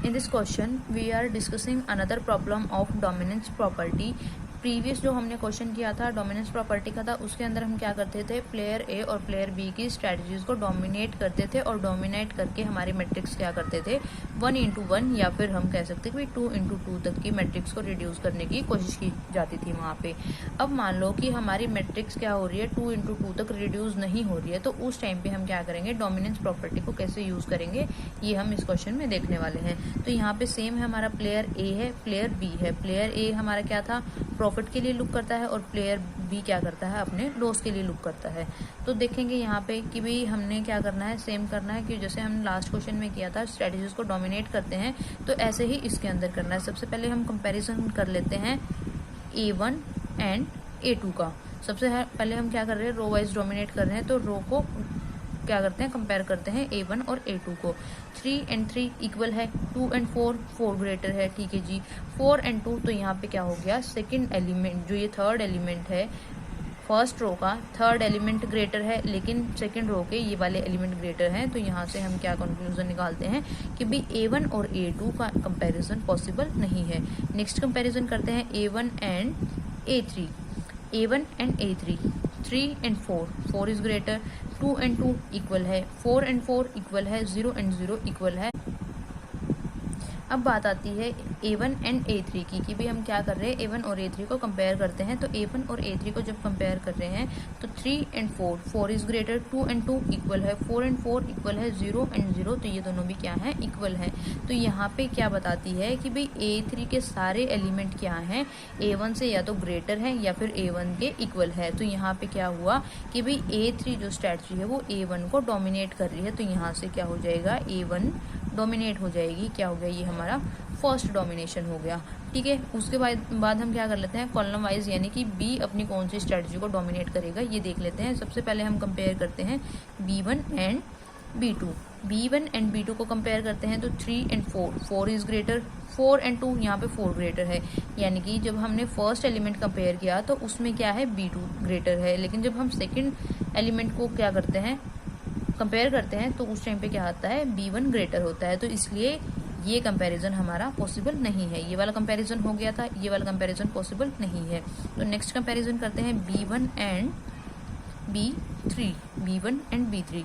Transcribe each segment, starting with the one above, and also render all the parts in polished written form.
In this question, we are discussing another problem of dominance property. Previous जो हमने question किया था dominance property का था, उसके अंदर हम क्या करते थे, प्लेयर ए और प्लेयर बी की स्ट्रैटेजीज को डोमिनेट करते थे और डोमिनेट करके हमारी मैट्रिक्स क्या करते थे 1:1 या फिर हम कह सकते हैं कि 2:2 तक की मैट्रिक्स को रिड्यूस करने की कोशिश की जाती थी वहाँ पे। अब मान लो कि हमारी मैट्रिक्स क्या हो रही है 2:2 तक रिड्यूस नहीं हो रही है, तो उस टाइम पे हम क्या करेंगे, डोमिनेंस प्रॉपर्टी को कैसे यूज करेंगे ये हम इस क्वेश्चन में देखने वाले हैं। तो यहाँ पे सेम है, हमारा प्लेयर ए है, प्लेयर बी है। प्लेयर ए हमारा क्या था, प्रॉफिट के लिए लुक करता है और प्लेयर बी क्या करता है, अपने लॉस के लिए लुक करता है। तो देखेंगे यहाँ पे कि भाई हमने क्या करना है, सेम करना है कि जैसे हम लास्ट क्वेश्चन में किया था, स्ट्रेटजीज को डोमिनेट करते हैं तो ऐसे ही इसके अंदर करना है। सबसे पहले हम कंपैरिजन कर लेते हैं A1 एंड A2 का। सबसे पहले हम क्या कर रहे हैं, रो वाइज डोमिनेट कर रहे हैं, तो रो को क्या करते हैं, कंपेयर करते हैं A1 और A2 को। 3 and 3 इक्वल है, 2 and 4 ग्रेटर है, ठीक है जी। 4 and 2 तो यहाँ पे क्या हो गया, सेकंड एलिमेंट जो ये थर्ड एलिमेंट है फर्स्ट रो का, थर्ड एलिमेंट ग्रेटर है लेकिन सेकंड रो के ये वाले एलिमेंट ग्रेटर हैं। तो यहाँ से हम क्या कंक्लूजन निकालते हैं कि भाई A1 और A2 का कंपैरिजन पॉसिबल नहीं है। नेक्स्ट कंपैरिजन करते हैं A1 and A3। A1 and A3, 3 and 4 is greater, 2 and 2 equal है, 4 and 4 इक्वल है, 0 and 0 इक्वल है। अब बात आती है A1 एंड A3 की कि भाई हम क्या कर रहे हैं, A1 और A3 को कंपेयर करते हैं। तो A1 और A3 को जब कंपेयर कर रहे हैं तो 3 and 4 is greater, 2 and 2 equal है, 4 and 4 इक्वल है, 0 and 0 तो ये दोनों भी क्या है, इक्वल है। तो यहाँ पे क्या बताती है कि भाई A3 के सारे एलिमेंट क्या हैं, A1 से या तो ग्रेटर है या फिर A1 के इक्वल है। तो यहाँ पे क्या हुआ कि भाई A3 जो स्ट्रैटेजी है वो A1 को डोमिनेट कर रही है। तो यहाँ से क्या हो जाएगा, A1 डोमिनेट हो जाएगी। क्या हो गया, ये हमारा फर्स्ट डोमिनेशन हो गया, ठीक है। उसके बाद हम क्या कर लेते हैं, कॉलम वाइज, यानी कि बी अपनी कौन सी स्ट्रेटजी को डोमिनेट करेगा ये देख लेते हैं। सबसे पहले हम कंपेयर करते हैं B1 and B2। B1 and B2 को कंपेयर करते हैं तो 3 and 4 इज ग्रेटर, 4 and 2 यहाँ पे 4 ग्रेटर है, यानी कि जब हमने फर्स्ट एलिमेंट कंपेयर किया तो उसमें क्या है, B2 ग्रेटर है। लेकिन जब हम सेकेंड एलिमेंट को क्या करते हैं, कंपेयर करते हैं तो उस टाइम पे क्या आता है, B1 ग्रेटर होता है। तो इसलिए ये कंपैरिजन हमारा पॉसिबल नहीं है। ये वाला कंपैरिजन हो गया था, ये वाला कंपैरिजन पॉसिबल नहीं है। तो नेक्स्ट कंपैरिजन करते हैं B1 and B3। B1 and B3,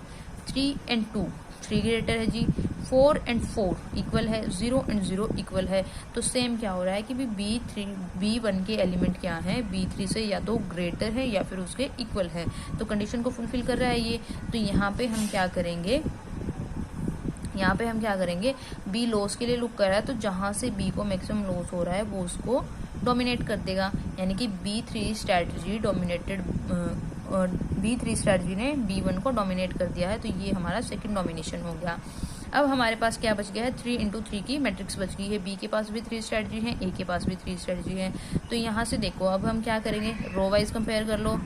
3 and 2, 3 greater है जी, 4 and 4 इक्वल है, 0 and 0 इक्वल है। तो सेम क्या हो रहा है कि B1 के एलिमेंट क्या है, B3 से या तो ग्रेटर है या फिर उसके इक्वल है। तो कंडीशन को फुलफिल कर रहा है ये। तो यहाँ पे हम क्या करेंगे, बी लॉस के लिए लुक कर रहा है, तो जहां से बी को मैक्सिमम लॉस हो रहा है वो उसको डोमिनेट कर देगा, यानी कि B3 स्ट्रैटेजी ने B1 को डोमिनेट कर दिया है। तो ये हमारा सेकंड डोमिनेशन हो गया। अब हमारे पास क्या बच गया है, 3 into 3 की मैट्रिक्स बच गई है। बी के पास भी 3 स्ट्रैटेजी है, ए के पास भी 3 स्ट्रैटेजी है। तो यहाँ से देखो, अब हम क्या करेंगे, रो वाइज कंपेयर कर लो,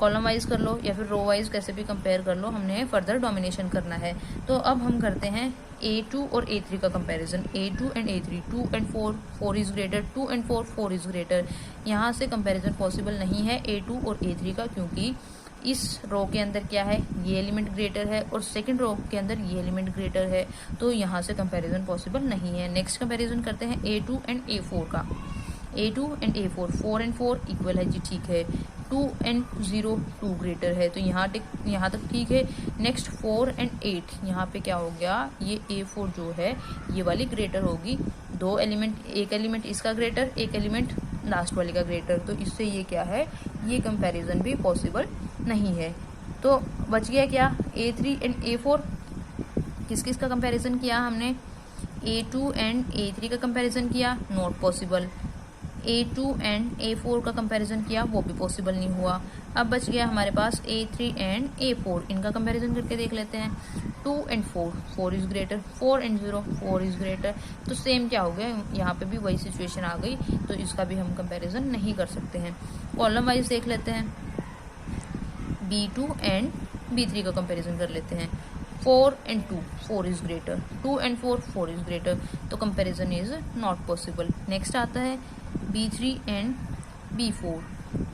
कॉलम वाइज कर लो या फिर रो वाइज कैसे भी कंपेयर कर लो, हमने फर्दर डोमिनेशन करना है। तो अब हम करते हैं A2 और A3 का comparison. A2 and A3, 2 and 4 is greater, 2 and 4 is greater. यहाँ से कंपैरिजन पॉसिबल नहीं है A2 और A3 का, क्योंकि इस रो के अंदर क्या है, ये एलिमेंट ग्रेटर है और सेकंड रो के अंदर ये एलिमेंट ग्रेटर है। तो यहाँ से कंपैरिजन पॉसिबल नहीं है। नेक्स्ट कंपैरिजन करते हैं A2 एंड A4 का। A2 and A4, 4 and 4 equal है जी, ठीक है। 2 and 0, 2 ग्रेटर है, तो यहाँ तक ठीक है। नेक्स्ट 4 and 8, यहाँ पे क्या हो गया, ये A4 जो है ये वाली ग्रेटर होगी। दो एलिमेंट, एक एलिमेंट इसका ग्रेटर, एक एलिमेंट लास्ट वाले का ग्रेटर। तो इससे ये क्या है, ये कंपैरिजन भी पॉसिबल नहीं है। तो बच गया क्या, A3 एंड A4। किस किस का कंपैरिजन किया हमने, A2 एंड A3 का कंपैरिजन किया, not possible. A2 and A4 का कंपैरिजन किया, वो भी पॉसिबल नहीं हुआ। अब बच गया हमारे पास A3 एंड A4, इनका कंपैरिजन करके देख लेते हैं। 2 and 4 is greater, 4 and 0, 4 is greater. तो सेम क्या हो गया, यहाँ पे भी वही सिचुएशन आ गई, तो इसका भी हम कंपैरिजन नहीं कर सकते हैं। कॉलम वाइज देख लेते हैं, B2 एंड B3 का कंपैरिजन कर लेते हैं। 4 and 2, 4 is greater, 2 and 4 is greater. तो comparison is not possible. Next आता है B3 and B4।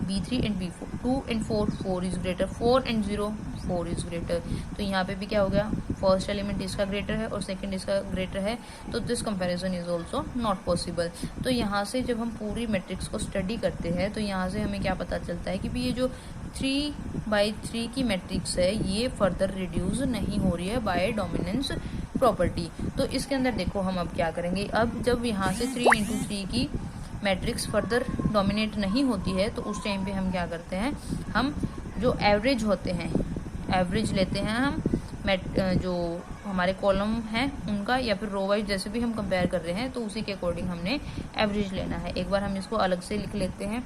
B3 and B4, 2 and 4, 4 is greater, 4 and 0, 4 is greater। तो यहाँ पे भी क्या हो गया, फर्स्ट एलिमेंट इसका ग्रेटर है और सेकंड इसका ग्रेटर है, तो this comparison is also not possible. तो यहाँ से जब हम पूरी मैट्रिक्स को स्टडी करते हैं तो यहाँ से हमें क्या पता चलता है कि भी ये जो 3/3 की मैट्रिक्स है ये फर्दर रिड्यूस नहीं हो रही है बाय डोमिनेंस प्रॉपर्टी। तो इसके अंदर देखो हम अब क्या करेंगे, अब जब यहाँ से 3×3 की मैट्रिक्स फर्दर डोमिनेट नहीं होती है तो उस टाइम पे हम क्या करते हैं, हम जो एवरेज होते हैं, एवरेज लेते हैं हम जो हमारे कॉलम हैं उनका, या फिर रो वाइज जैसे भी हम कंपेयर कर रहे हैं तो उसी के अकॉर्डिंग हमने एवरेज लेना है। एक बार हम इसको अलग से लिख लेते हैं।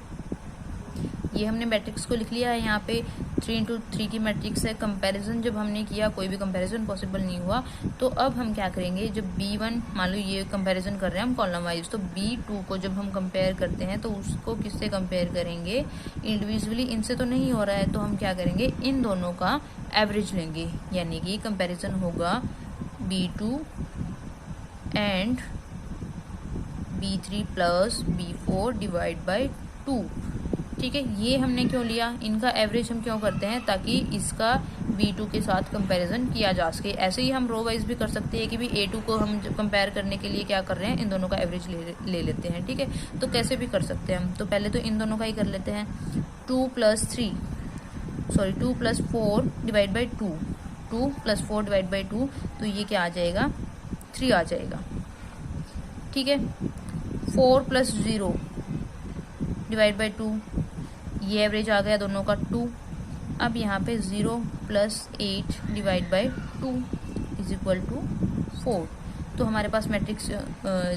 ये हमने मैट्रिक्स को लिख लिया है, यहाँ पे 3×3 की मैट्रिक्स है। कंपैरिजन जब हमने किया कोई भी कंपैरिजन पॉसिबल नहीं हुआ, तो अब हम क्या करेंगे, जब B1 मान लो ये कंपैरिजन कर रहे हैं हम कॉलम वाइज, तो B2 को जब हम कंपेयर करते हैं तो उसको किससे कंपेयर करेंगे, इंडिविजुअली, इनसे तो नहीं हो रहा है, तो हम क्या करेंगे, इन दोनों का एवरेज लेंगे, यानी कि कंपैरिजन होगा B2 and B3 plus B4 divide by 2। ठीक है, ये हमने क्यों लिया, इनका एवरेज हम क्यों करते हैं, ताकि इसका B2 के साथ कंपैरिजन किया जा सके। ऐसे ही हम रो वाइज भी कर सकते हैं कि भी A2 को हम कंपेयर करने के लिए क्या कर रहे हैं, इन दोनों का एवरेज ले लेते हैं। ठीक है, तो कैसे भी कर सकते हैं हम, तो पहले तो इन दोनों का ही कर लेते हैं। 2 + 4 डिवाइड बाई 2, 2 + 4 डिवाइड बाई 2, तो ये क्या आ जाएगा, 3 आ जाएगा। ठीक है, 4 + 0 डिवाइड बाई 2, ये एवरेज आ गया दोनों का 2। अब यहाँ पे 0 + 8 divide by 2 is equal to 4। तो हमारे पास मैट्रिक्स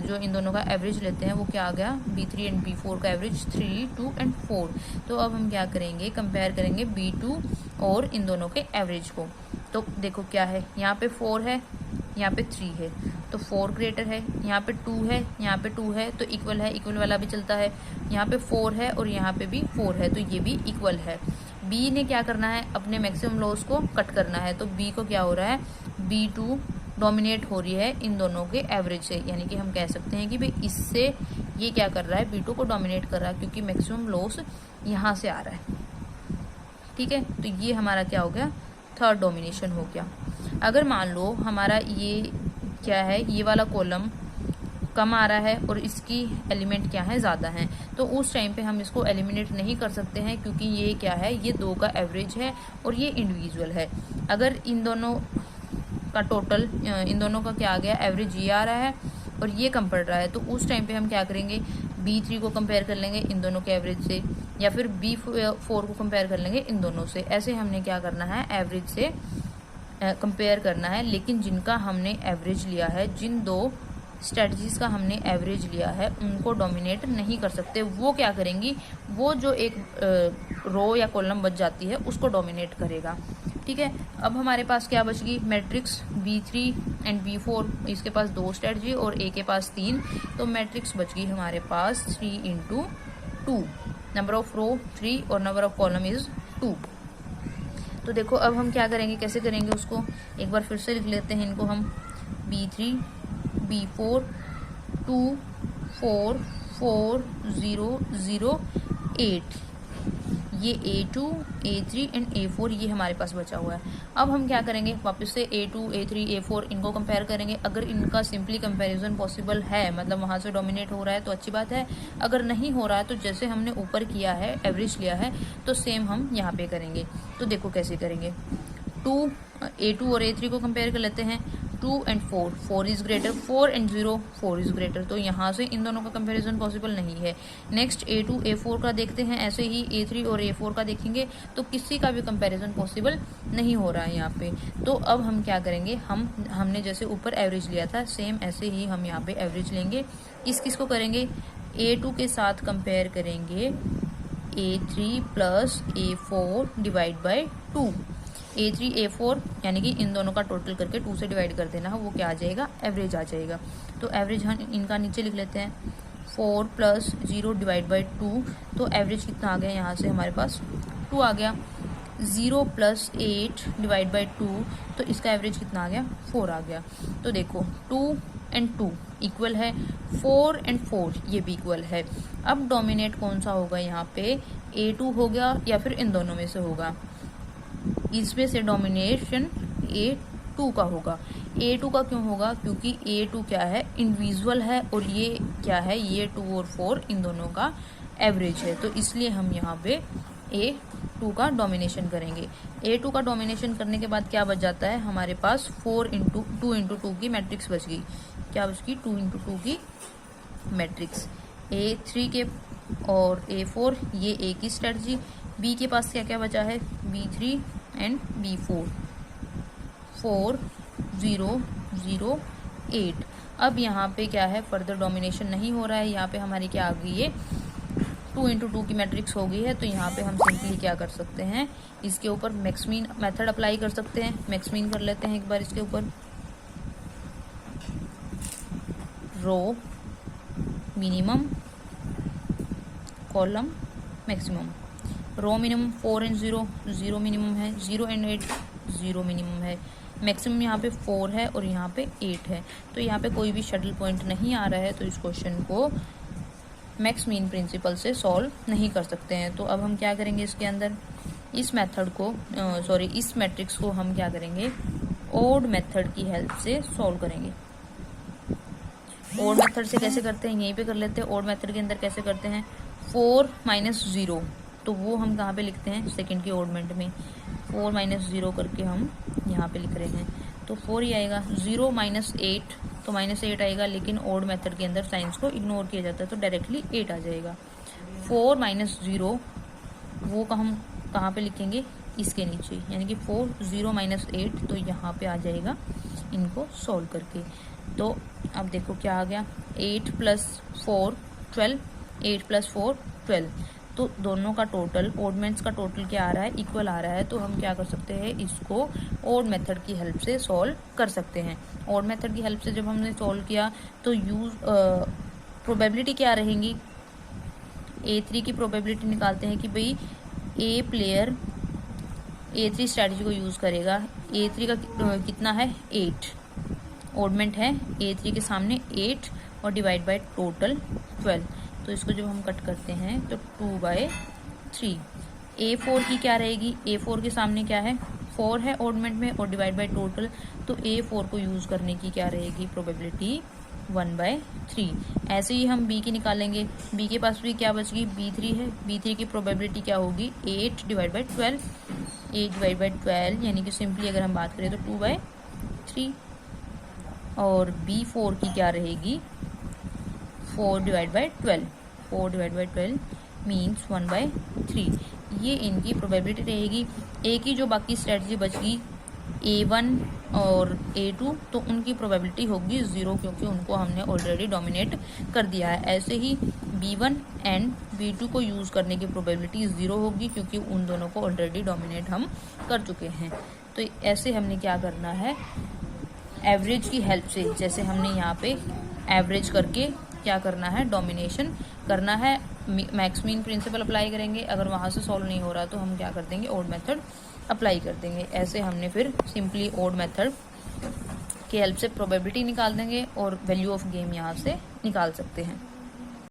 जो इन दोनों का एवरेज लेते हैं वो क्या आ गया, B3 एंड B4 का एवरेज 3, 2 एंड 4। तो अब हम क्या करेंगे, कंपेयर करेंगे B2 और इन दोनों के एवरेज को। तो देखो क्या है, यहाँ पे 4 है, यहाँ पे 3 है, तो 4 ग्रेटर है, यहाँ पे 2 है, यहाँ पे 2 है, तो इक्वल है, इक्वल वाला भी चलता है। यहाँ पे 4 है और यहाँ पे भी 4 है, तो ये भी इक्वल है। B ने क्या करना है, अपने मैक्सिमम लॉस को कट करना है, तो B को क्या हो रहा है, B2 डोमिनेट हो रही है इन दोनों के एवरेज से, यानी कि हम कह सकते हैं कि भाई इससे ये क्या कर रहा है, B2 को डोमिनेट कर रहा है, क्योंकि मैक्सिमम लॉस यहाँ से आ रहा है। ठीक है, तो ये हमारा क्या हो गया, थर्ड डोमिनेशन हो गया। अगर मान लो हमारा ये क्या है, ये वाला कॉलम कम आ रहा है और इसकी एलिमेंट क्या है, ज़्यादा है, तो उस टाइम पे हम इसको एलिमिनेट नहीं कर सकते हैं, क्योंकि ये क्या है, ये 2 का एवरेज है और ये इंडिविजुअल है। अगर इन दोनों का टोटल, इन दोनों का क्या आ गया, एवरेज ये आ रहा है और ये कम पड़ रहा है, तो उस टाइम पे हम क्या करेंगे, B3 को कंपेयर कर लेंगे इन दोनों के एवरेज से, या फिर B4 को कंपेयर कर लेंगे इन दोनों से। ऐसे हमने क्या करना है, एवरेज से कंपेयर करना है। लेकिन जिनका हमने एवरेज लिया है, जिन 2 स्ट्रेटजीज का हमने एवरेज लिया है, उनको डोमिनेट नहीं कर सकते। वो क्या करेंगी, वो जो एक रो या कॉलम बच जाती है उसको डोमिनेट करेगा। ठीक है, अब हमारे पास क्या बच गई, मैट्रिक्स B3 एंड B4, इसके पास 2 स्ट्रेटजी और A के पास 3, तो मैट्रिक्स बच गई हमारे पास 3×2। नंबर ऑफ रो 3 और नंबर ऑफ कॉलम इज 2। तो देखो अब हम क्या करेंगे, कैसे करेंगे उसको, एक बार फिर से लिख लेते हैं इनको हम, B3 B4 2 4 4 0 0 8, ये A2 A3 एंड A4 ये हमारे पास बचा हुआ है। अब हम क्या करेंगे, वापस से A2 A3 A4 इनको कंपेयर करेंगे। अगर इनका सिंपली कंपैरिजन पॉसिबल है, मतलब वहाँ से डोमिनेट हो रहा है, तो अच्छी बात है। अगर नहीं हो रहा है तो जैसे हमने ऊपर किया है, एवरेज लिया है, तो सेम हम यहाँ पे करेंगे। तो देखो कैसे करेंगे, A2 और A3 को कंपेयर कर लेते हैं, 2 and 4, 4 is greater, 4 and 0, 4 is greater, तो यहाँ से इन दोनों का कंपैरिजन पॉसिबल नहीं है। नेक्स्ट A2 A4 का देखते हैं, ऐसे ही A3 और A4 का देखेंगे, तो किसी का भी कंपैरिजन पॉसिबल नहीं हो रहा है यहाँ पे। तो अब हम क्या करेंगे, हमने जैसे ऊपर एवरेज लिया था, सेम ऐसे ही हम यहाँ पे एवरेज लेंगे। किसको करेंगे, A2 के साथ कंपेयर करेंगे A3 + A4 divide by 2। A3 A4 यानी कि इन दोनों का टोटल करके 2 से डिवाइड कर देना है, वो क्या आ जाएगा, एवरेज आ जाएगा। तो एवरेज हम इनका नीचे लिख लेते हैं, 4 + 0 डिवाइड बाई 2, तो एवरेज कितना आ गया, यहाँ से हमारे पास 2 आ गया। 0 + 8 डिवाइड बाई 2, तो इसका एवरेज कितना आ गया, 4 आ गया। तो देखो 2 और 2 इक्वल है, 4 और 4 ये भी इक्वल है। अब डोमिनेट कौन सा होगा यहाँ पे, A2 हो गया या फिर इन दोनों में से होगा, इसमें से डोमिनेशन A2 का होगा। A2 का क्यों होगा, क्योंकि A2 क्या है, इंडिविजुअल है, और ये क्या है, ये 2 और 4 इन दोनों का एवरेज है, तो इसलिए हम यहाँ पे A2 का डोमिनेशन करेंगे। A2 का डोमिनेशन करने के बाद क्या बच जाता है हमारे पास, 2 इंटू 2 की मैट्रिक्स बच गई। क्या बच गई, 2 इंटू 2 की मैट्रिक्स। A3 के और A4 ये A की स्ट्रेटजी। B के पास क्या क्या बचा है, B3 एंड B4, 4 0 0 8। अब यहाँ पे क्या है, फर्दर डोमिनेशन नहीं हो रहा है, यहाँ पे हमारी क्या आ गई है, 2 इंटू 2 की मैट्रिक्स हो गई है। तो यहाँ पे हम सिंपली क्या कर सकते हैं, इसके ऊपर मैक्समीन मेथड अप्लाई कर सकते हैं। मैक्समीन कर लेते हैं एक बार इसके ऊपर, row minimum column maximum. Row minimum 4 and 0 0 minimum है, 0 एंड 8 0 मिनिमम है, मैक्सिमम यहाँ पे 4 है और यहाँ पे 8 है। तो यहाँ पे कोई भी शटल पॉइंट नहीं आ रहा है, तो इस क्वेश्चन को मैक्स मीन प्रिंसिपल से सॉल्व नहीं कर सकते हैं। तो अब हम क्या करेंगे, इसके अंदर इस मेथड को इस मैट्रिक्स को हम क्या करेंगे, ओड मेथड की हेल्प से सॉल्व करेंगे। ओड मेथड से कैसे करते हैं, यहीं पे कर लेते हैं। ओड मेथड के अंदर कैसे करते हैं, 4 - 0, तो वो हम कहाँ पे लिखते हैं, सेकंड के ओडमेंट में 4 - 0 करके हम यहाँ पे लिख रहे हैं, तो 4 ही आएगा। 0 - 8 तो -8 आएगा, लेकिन ओड मेथड के अंदर साइंस को इग्नोर किया जाता है, तो डायरेक्टली 8 आ जाएगा। 4 - 0 वो हम कहाँ पे लिखेंगे, इसके नीचे, यानी कि 4 0 - 8, तो यहाँ पे आ जाएगा इनको सॉल्व करके। तो अब देखो क्या आ गया, 8 + 4 12, 8 + 4 12, तो दोनों का टोटल, ओडमेंट्स का टोटल क्या आ रहा है, इक्वल आ रहा है। तो हम क्या कर सकते हैं, इसको ओड मेथड की हेल्प से सॉल्व कर सकते हैं। ओड मेथड की हेल्प से जब हमने सॉल्व किया तो प्रोबेबिलिटी क्या रहेंगी, A3 की प्रोबेबिलिटी निकालते हैं कि भाई ए प्लेयर A3 स्ट्रैटेजी को यूज़ करेगा। A3 का कितना है, 8 ओडमेंट है, A3 के सामने 8 और डिवाइड बाय टोटल 12, तो इसको जब हम कट करते हैं तो 2/3। A4 की क्या रहेगी, A4 के सामने क्या है, 4 है ओडमेंट में और डिवाइड बाय टोटल, तो A4 को यूज़ करने की क्या रहेगी प्रोबेबिलिटी, 1/3। ऐसे ही हम B की निकालेंगे। B के पास भी क्या बच गई, B3 है, B3 की प्रोबेबिलिटी क्या होगी, 8 डिवाइड बाय 12, 8 डिवाइड बाय 12, यानी कि सिंपली अगर हम बात करें तो 2/3। और B4 की क्या रहेगी, 4 divide by 12, 4 divide by 12 means 1/3। ये इनकी प्रोबेबिलिटी रहेगी। ए की जो बाकी स्ट्रेटजी बच गई, A1 और A2, तो उनकी प्रोबेबिलिटी होगी 0, क्योंकि उनको हमने ऑलरेडी डोमिनेट कर दिया है। ऐसे ही B1 एंड B2 को यूज़ करने की प्रोबेबिलिटी 0 होगी, क्योंकि उन दोनों को ऑलरेडी डोमिनेट हम कर चुके हैं। तो ऐसे हमने क्या करना है, एवरेज की हेल्प से, जैसे हमने यहाँ पे एवरेज करके क्या करना है, डोमिनेशन करना है। मैक्स मीन प्रिंसिपल अप्लाई करेंगे, अगर वहाँ से सॉल्व नहीं हो रहा तो हम क्या कर देंगे, ओड मेथड अप्लाई कर देंगे। ऐसे हमने फिर सिंपली ओड मेथड की हेल्प से प्रोबेबिलिटी निकाल देंगे और वैल्यू ऑफ गेम यहाँ से निकाल सकते हैं।